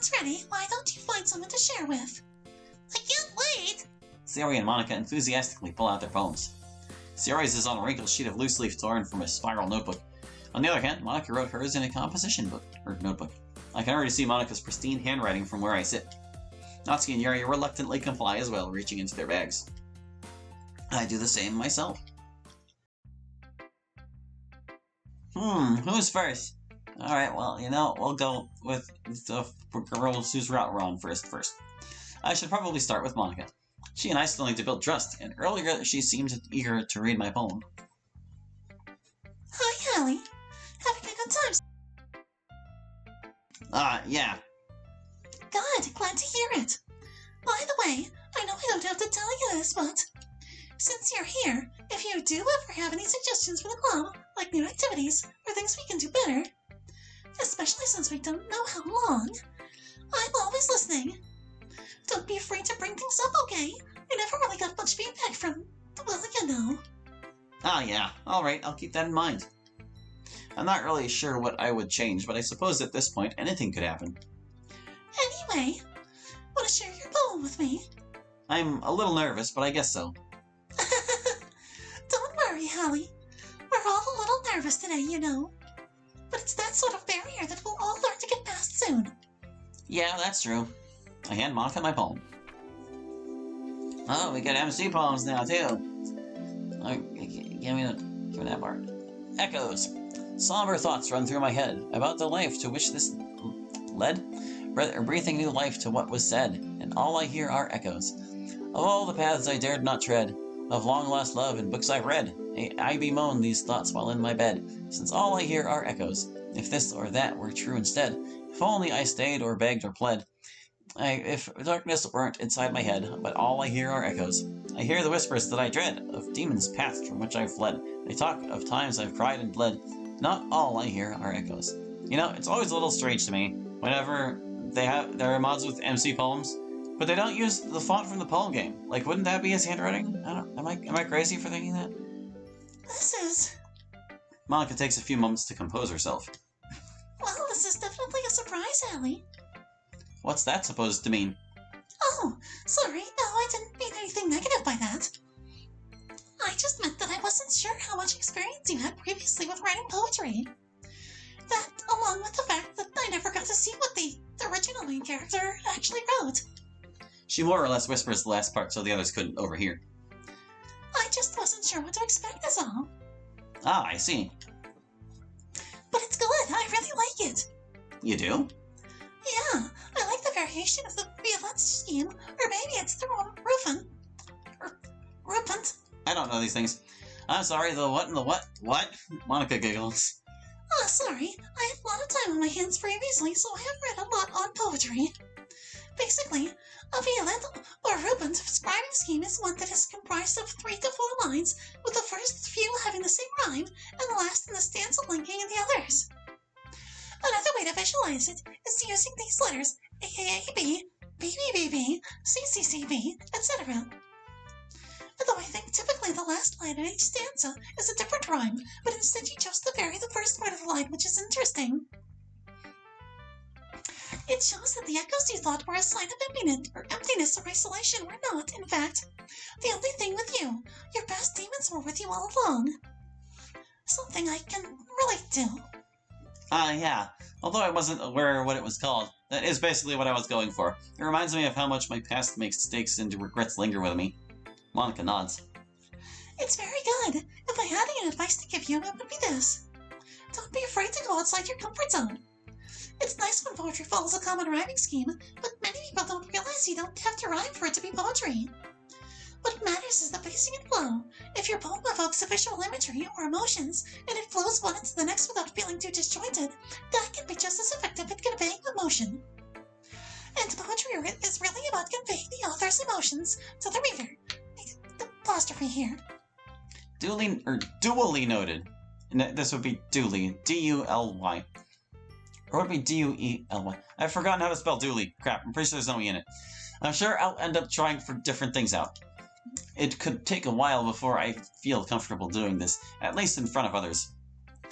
one's ready, why don't you find someone to share with? I can't wait! Sayori and Monica enthusiastically pull out their poems. Sayori's is on a wrinkled sheet of loose leaf torn from a spiral notebook. On the other hand, Monica wrote hers in a composition book, or notebook. I can already see Monica's pristine handwriting from where I sit. Natsuki and Yuri reluctantly comply as well, reaching into their bags. I do the same myself. Who's first? Alright, well, we'll go with the girls whose route we're on first. I should probably start with Monica. She and I still need to build trust, and earlier she seemed eager to read my poem. Hi, Hallie. Having a good time? Yeah. Good, glad to hear it. By the way, I know I don't have to tell you this, but since you're here, if you do ever have any suggestions for the club, like new activities or things we can do better, especially since we don't know how long, I'm always listening. Don't be afraid to bring things up, okay? I never really got much feedback from, well, Yeah, alright, I'll keep that in mind. I'm not really sure what I would change, but I suppose at this point anything could happen. Anyway, want to share your poem with me? I'm a little nervous, but I guess so. Don't worry, Hallie. We're all a little nervous today, But it's that sort of barrier that we'll all learn to get past soon. Yeah, that's true. I hand Monica my poem. Oh, we got MC poems now, too. Give me that part. Echoes. Somber thoughts run through my head about the life to which this led, breathing new life to what was said, and all I hear are echoes. Of all the paths I dared not tread, of long-lost love and books I've read, I bemoan these thoughts while in my bed, since all I hear are echoes. If this or that were true instead, if only I stayed or begged or pled, if darkness weren't inside my head, but all I hear are echoes. I hear the whispers that I dread, of demons' paths from which I've fled. They talk of times I've cried and bled. Not all I hear are echoes. It's always a little strange to me, whenever there are mods with MC poems, but they don't use the font from the poem game. Like, wouldn't that be his handwriting? Am I crazy for thinking that? This is... Monica takes a few moments to compose herself. Well, this is definitely a surprise, Hallie. What's that supposed to mean? Oh, sorry, no, I didn't mean anything negative by that. I just meant that I wasn't sure how much experience you had previously with writing poetry. That, along with the fact that I never got to see what the original main character actually wrote. She more or less whispers the last part so the others couldn't overhear. I just wasn't sure what to expect, is all. Ah, I see. But it's good, I really like it. You do? Yeah, I like the variation of the Violette scheme, or maybe it's the Rupant. I don't know these things. I'm sorry, the what and the what? What? Monica giggles. Oh, sorry, I had a lot of time on my hands previously, so I have read a lot on poetry. Basically, a Violette or Rupant scribing scheme is one that is comprised of 3 to 4 lines, with the first few having the same rhyme, and the last in the stanza linking in the others. Another way to visualize it is using these letters AAAB, BBBB, CCCB, etc. Although I think typically the last line in each stanza is a different rhyme, but instead you chose to vary the first part of the line, which is interesting. It shows that the echoes you thought were a sign of emptiness or isolation were not, in fact, the only thing with you. Your past demons were with you all along. Something I can relate to. Yeah. Although I wasn't aware of what it was called, that is basically what I was going for. It reminds me of how much my past mistakes and regrets linger with me. Monica nods. It's very good. If I had any advice to give you, it would be this. Don't be afraid to go outside your comfort zone. It's nice when poetry follows a common rhyming scheme, but many people don't realize you don't have to rhyme for it to be poetry. What matters is the pacing and flow. If your poem evokes a visual imagery or emotions, and it flows one into the next without feeling too disjointed, that can be just as effective at conveying emotion. And poetry is really about conveying the author's emotions to the reader. The apostrophe here. Duly noted. This would be duly. D-U-L-Y. Or would it be D-U-E-L-Y? I've forgotten how to spell duly. Crap, I'm pretty sure there's no E in it. I'm sure I'll end up trying for different things out. It could take a while before I feel comfortable doing this, at least in front of others.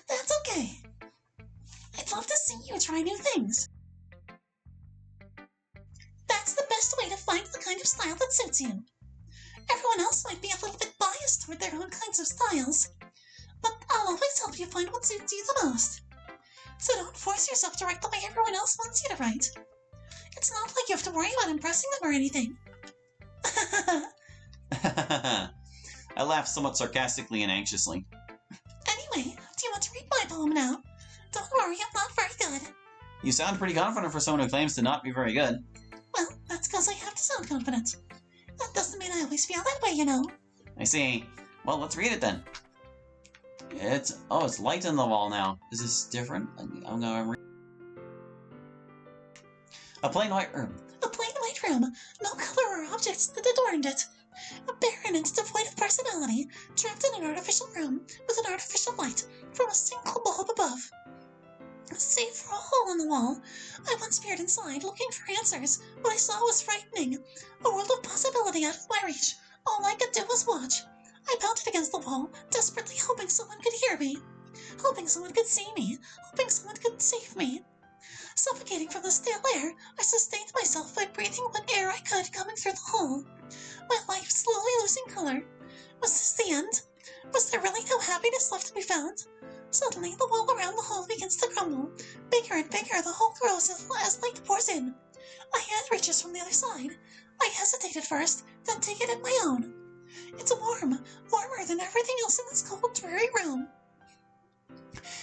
That's okay. I'd love to see you try new things. best way to find the kind of style that suits you. Everyone else might be a little bit biased toward their own kinds of styles, but I'll always help you find what suits you the most. So don't force yourself to write the way everyone else wants you to write. It's not like you have to worry about impressing them or anything. I laughed somewhat sarcastically and anxiously. Anyway, do you want to read my poem now? Don't worry, I'm not very good. You sound pretty confident for someone who claims to not be very good. Well, that's because I have to sound confident. That doesn't mean I always feel that way, you know. I see. Well, let's read it then. It's light in the wall now. Is this different? I'm going. A plain white room. A plain white room, no color or objects that adorned it. Barren and devoid of personality, trapped in an artificial room with an artificial light from a single bulb above. Save for a hole in the wall, I once peered inside, looking for answers. What I saw was frightening. A world of possibility out of my reach. All I could do was watch. I pounded against the wall, desperately hoping someone could hear me. Hoping someone could see me. Hoping someone could save me. Suffocating from the stale air, I sustained myself by breathing what air I could coming through the hole. My life slowly losing color. Was this the end? Was there really no happiness left to be found? Suddenly, the wall around the hole begins to crumble. Bigger and bigger, the hole grows as light pours in. A hand reaches from the other side. I hesitated first, then take it in my own. It's warm, warmer than everything else in this cold, dreary room.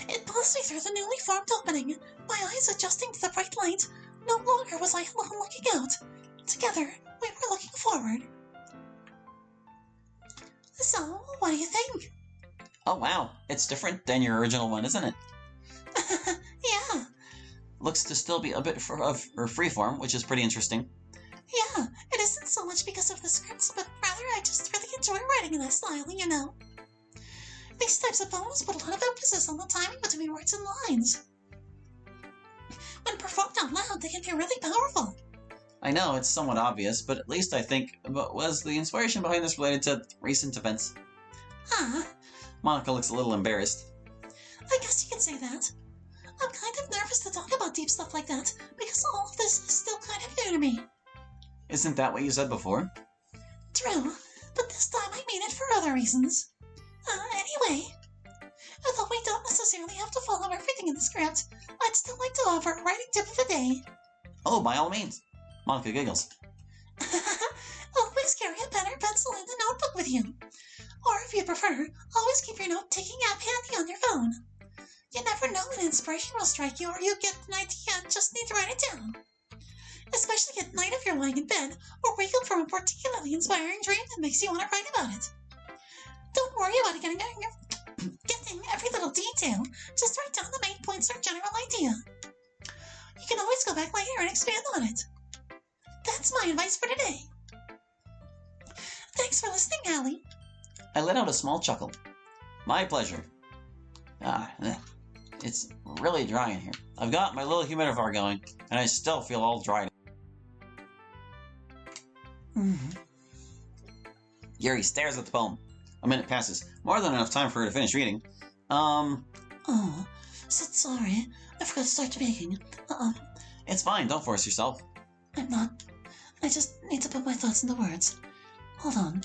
It pulsed me through the newly formed opening, my eyes adjusting to the bright light. No longer was I alone looking out. Together, we were looking forward. So, what do you think? Oh wow, it's different than your original one, isn't it? Yeah. Looks to still be a bit of freeform, which is pretty interesting. Yeah, it isn't so much because of the scripts, but rather I just really enjoy writing in that style, you know. These types of poems put a lot of emphasis on the timing between words and lines. When performed out loud, they can be really powerful. I know, it's somewhat obvious, but at least I think, was the inspiration behind this related to recent events? Huh. Monica looks a little embarrassed. I guess you could say that. I'm kind of nervous to talk about deep stuff like that, because all of this is still kind of new to me. Isn't that what you said before? True, but this time I mean it for other reasons. Anyway, although we don't necessarily have to follow everything in the script, I'd still like to offer a writing tip of the day. Oh, by all means. Monica giggles. Always carry a pen or pencil in the notebook with you. Or if you prefer, always keep your note-taking app handy on your phone. You never know when inspiration will strike you or you get an idea and just need to write it down. Especially at night if you're lying in bed or wake up from a particularly inspiring dream that makes you want to write about it. Don't worry about getting every little detail. Just write down the main points or general idea. You can always go back later and expand on it. That's my advice for today. Thanks for listening, Allie. I let out a small chuckle. My pleasure. It's really dry in here. I've got my little humidifier going, and I still feel all dried. Yuri stares at the poem. A minute passes. More than enough time for her to finish reading. Oh, so sorry. I forgot to start speaking. It's fine. Don't force yourself. I'm not. I just need to put my thoughts into words. Hold on.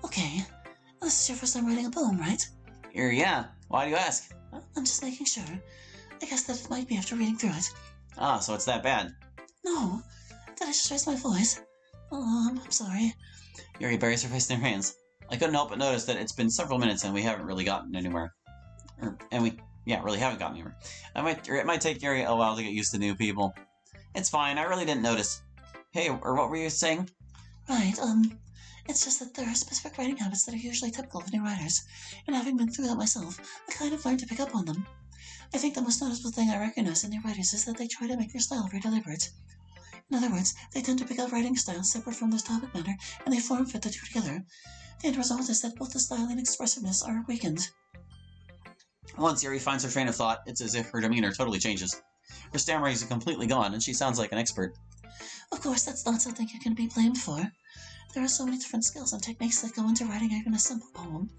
Okay. This is your first time writing a poem, right? Yeah. Why do you ask? I'm just making sure. I guess that it might be after reading through it. Ah, so it's that bad. No. Did I just raise my voice? I'm sorry. Yuri buries her face in her hands. I couldn't help but notice that it's been several minutes and we haven't really gotten anywhere. Really haven't gotten anywhere. It might take Yuri a while to get used to new people. It's fine, I really didn't notice. Hey, or what were you saying? Right, it's just that there are specific writing habits that are usually typical of new writers, and having been through that myself, I kind of learned to pick up on them. I think the most noticeable thing I recognize in new writers is that they try to make their style very deliberate. In other words, they tend to pick out writing styles separate from their topic matter, and they form fit the two together. The end result is that both the style and expressiveness are weakened. Once Yuri finds her train of thought, it's as if her demeanor totally changes. Her stammering is completely gone, and she sounds like an expert. Of course, that's not something you can be blamed for. There are so many different skills and techniques that go into writing even a simple poem.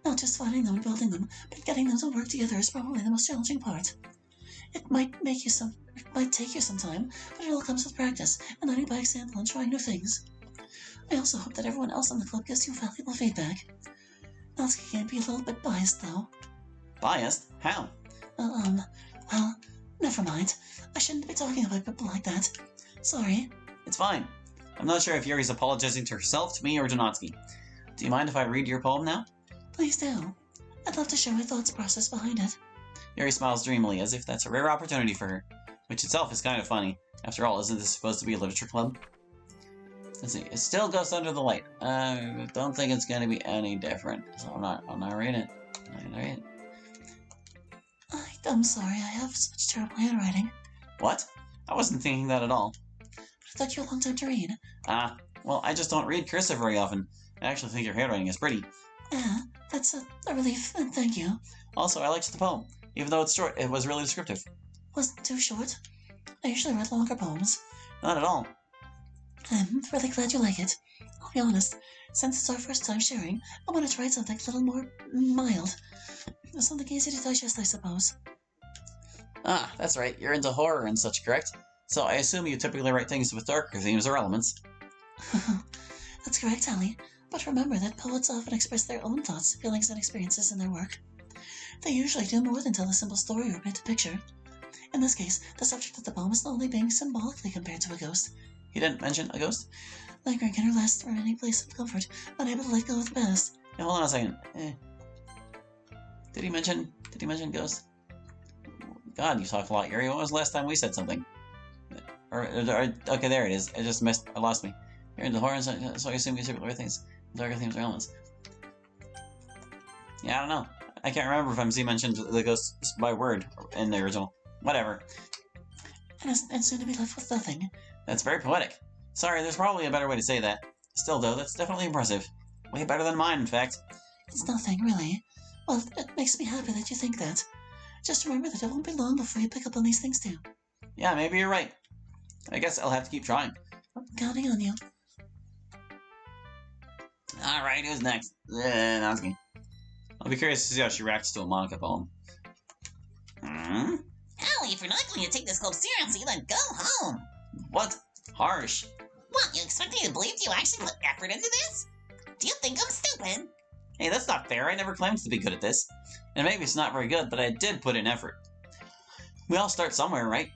Not just finding them and building them, but getting them to work together is probably the most challenging part. It might take you some time, but it all comes with practice and learning by example and trying new things. I also hope that everyone else in the club gives you valuable feedback. Natsuki can be a little bit biased, though. Biased? How? Well, never mind. I shouldn't be talking about people like that. Sorry. It's fine. I'm not sure if Yuri's apologizing to herself, to me, or to Natsuki. Do you mind if I read your poem now? Please do. I'd love to share my thoughts process behind it. Yuri smiles dreamily, as if that's a rare opportunity for her, which itself is kind of funny. After all, isn't this supposed to be a literature club? Let's see. It still goes under the light. I don't think it's going to be any different, so I'm not reading it. I'm not gonna read it. I'm sorry, I have such terrible handwriting. What? I wasn't thinking that at all. But it took you a long time to read. Well, I just don't read cursive very often. I actually think your handwriting is pretty. Yeah, that's a relief, and thank you. Also, I liked the poem. Even though it's short, it was really descriptive. Wasn't too short. I usually write longer poems. Not at all. I'm really glad you like it. I'll be honest, since it's our first time sharing, I want to try something a little more mild. Something easy to digest, I suppose. That's right. You're into horror and such, correct? So I assume you typically write things with darker themes or elements. That's correct, Hallie. But remember that poets often express their own thoughts, feelings, and experiences in their work. They usually do more than tell a simple story or paint a picture. In this case, the subject of the poem is only being symbolically compared to a ghost. He didn't mention a ghost? Lingering in her last remaining place of comfort, unable to let go of the past. Now, hold on a second. Did he mention ghost? God, you talk a lot, Yuri. When was the last time we said something? Okay, there it is. I lost me. You're into horror, so I assume you typically write things, darker themes or elements. Yeah, I don't know. I can't remember if MC mentioned the ghost by word in the original. Whatever. And soon to be left with nothing. That's very poetic. Sorry, there's probably a better way to say that. Still, though, that's definitely impressive. Way better than mine, in fact. It's nothing, really. Well, it makes me happy that you think that. Just remember that it won't be long before you pick up on these things, too. Yeah, maybe you're right. I guess I'll have to keep trying. I'm counting on you. Alright, who's next? Natsuki. I'll be curious to see how she reacts to a Monica poem. Allie, if you're not going to take this club seriously, then go home. What? Harsh. What, you expect me to believe you actually put effort into this? Do you think I'm stupid? Hey, that's not fair. I never claimed to be good at this. And maybe it's not very good, but I did put in effort. We all start somewhere, right?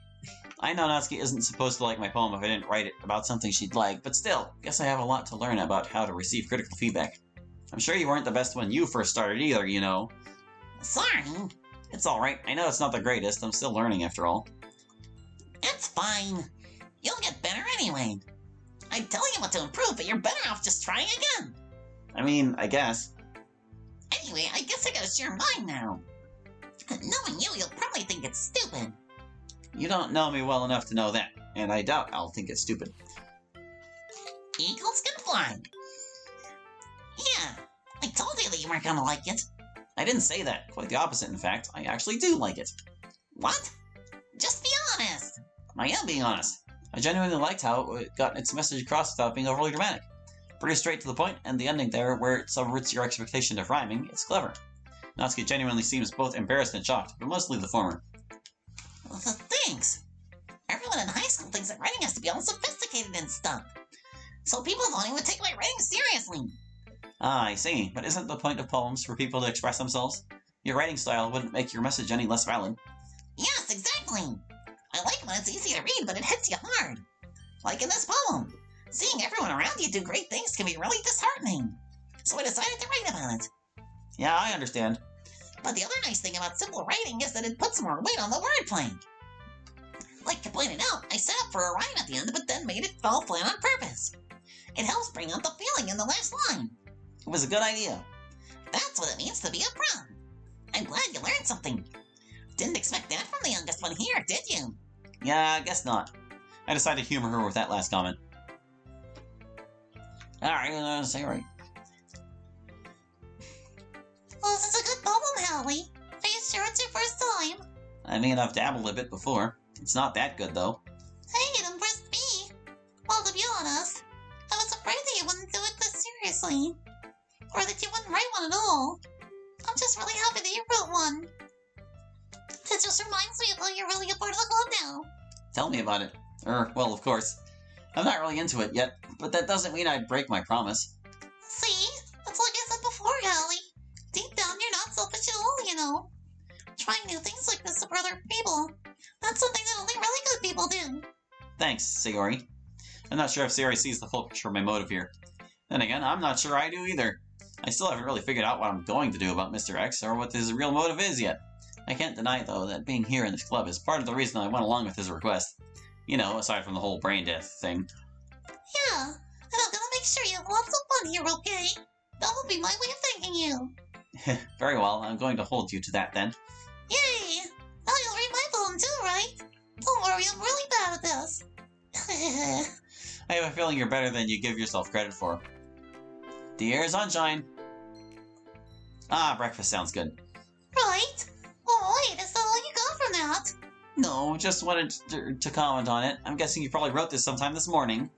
I know Natsuki isn't supposed to like my poem if I didn't write it about something she'd like, but still, guess I have a lot to learn about how to receive critical feedback. I'm sure you weren't the best when you first started either, you know. Sorry. It's alright. I know it's not the greatest. I'm still learning after all. It's fine. You'll get better anyway. I tell you what to improve, but you're better off just trying again. I mean, I guess. Anyway, I guess I gotta share mine now. Knowing you, you'll probably think it's stupid. You don't know me well enough to know that, and I doubt I'll think it's stupid. Eagles can fly. Yeah, I told you that you weren't gonna like it. I didn't say that. Quite the opposite, in fact. I actually do like it. What? Just be honest. I am being honest. I genuinely liked how it got its message across without being overly dramatic. Pretty straight to the point, and the ending there, where it subverts your expectation of rhyming, it's clever. Natsuki genuinely seems both embarrassed and shocked, but mostly the former. Thanks. Everyone in high school thinks that writing has to be all sophisticated and stuff. So people thought he would take my writing seriously. Ah, I see. But isn't the point of poems for people to express themselves? Your writing style wouldn't make your message any less valid. Yes, exactly. I like when it's easy to read, but it hits you hard. Like in this poem. Seeing everyone around you do great things can be really disheartening. So I decided to write about it. Yeah, I understand. But the other nice thing about simple writing is that it puts more weight on the wordplay. Like you pointed out, I set up for a rhyme at the end, but then made it fall flat on purpose. It helps bring out the feeling in the last line. It was a good idea. That's what it means to be a pro. I'm glad you learned something. Didn't expect that from the youngest one here, did you? Yeah, I guess not. I decided to humor her with that last comment. Alright, say right. Oh, this is a good poem, Hallie. Are you sure it's your first time? I mean, I've dabbled a bit before. It's not that good, though. Hey, it impressed me. Well, to be honest, I was afraid that you wouldn't do it this seriously. Or that you wouldn't write one at all. I'm just really happy that you wrote one. That just reminds me of how you're really a part of the club now. Tell me about it. Well, of course. I'm not really into it yet, but that doesn't mean I'd break my promise. See? That's like I said before, Hallie. Deep down, you're not selfish at all, you know. Trying new things like this for other people. That's something that only really good people do. Thanks, Sayori. I'm not sure if Sayori sees the full picture of my motive here. Then again, I'm not sure I do either. I still haven't really figured out what I'm going to do about Mr. X or what his real motive is yet. I can't deny, though, that being here in this club is part of the reason I went along with his request. You know, aside from the whole brain death thing. Yeah, and I'm gonna make sure you have lots of fun here, okay? That will be my way of thanking you. Very well, I'm going to hold you to that then. Yay! Now you'll read my poem too, right? Don't worry, I'm really bad at this. I have a feeling you're better than you give yourself credit for. Dear Sunshine. Ah, breakfast sounds good. Right? Oh wait, is that all you got from that? No, just wanted to comment on it. I'm guessing you probably wrote this sometime this morning.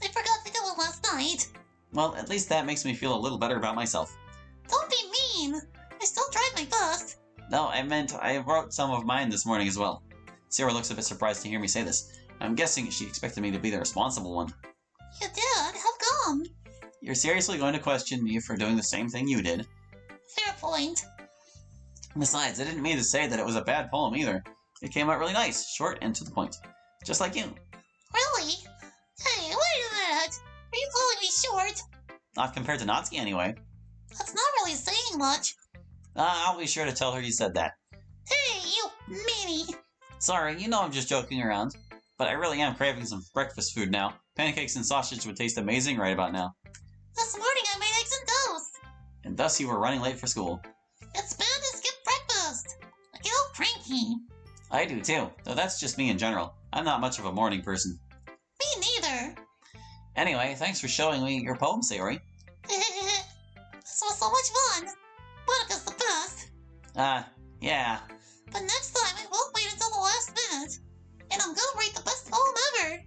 I forgot to do it last night. Well, at least that makes me feel a little better about myself. Don't be mean. I still tried my best. No, I meant I wrote some of mine this morning as well. Sarah looks a bit surprised to hear me say this. I'm guessing she expected me to be the responsible one. You did? How come? You're seriously going to question me for doing the same thing you did? Fair point. Besides, I didn't mean to say that it was a bad poem either. It came out really nice, short and to the point. Just like you. Really? Hey, wait a minute. Are you calling me short? Not compared to Natsuki anyway. That's not really saying much. I'll be sure to tell her you said that. Hey, you meanie. Sorry, you know I'm just joking around. But I really am craving some breakfast food now. Pancakes and sausage would taste amazing right about now. This morning I made eggs and toast. And thus you were running late for school. It's bad to skip breakfast. I get all cranky. I do too, though that's just me in general. I'm not much of a morning person. Me neither. Anyway, thanks for showing me your poem, Sayori. This was so much fun. Monica's the best. Yeah. But next time I won't wait until the last minute. And I'm gonna write the best poem ever.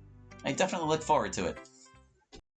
I definitely look forward to it.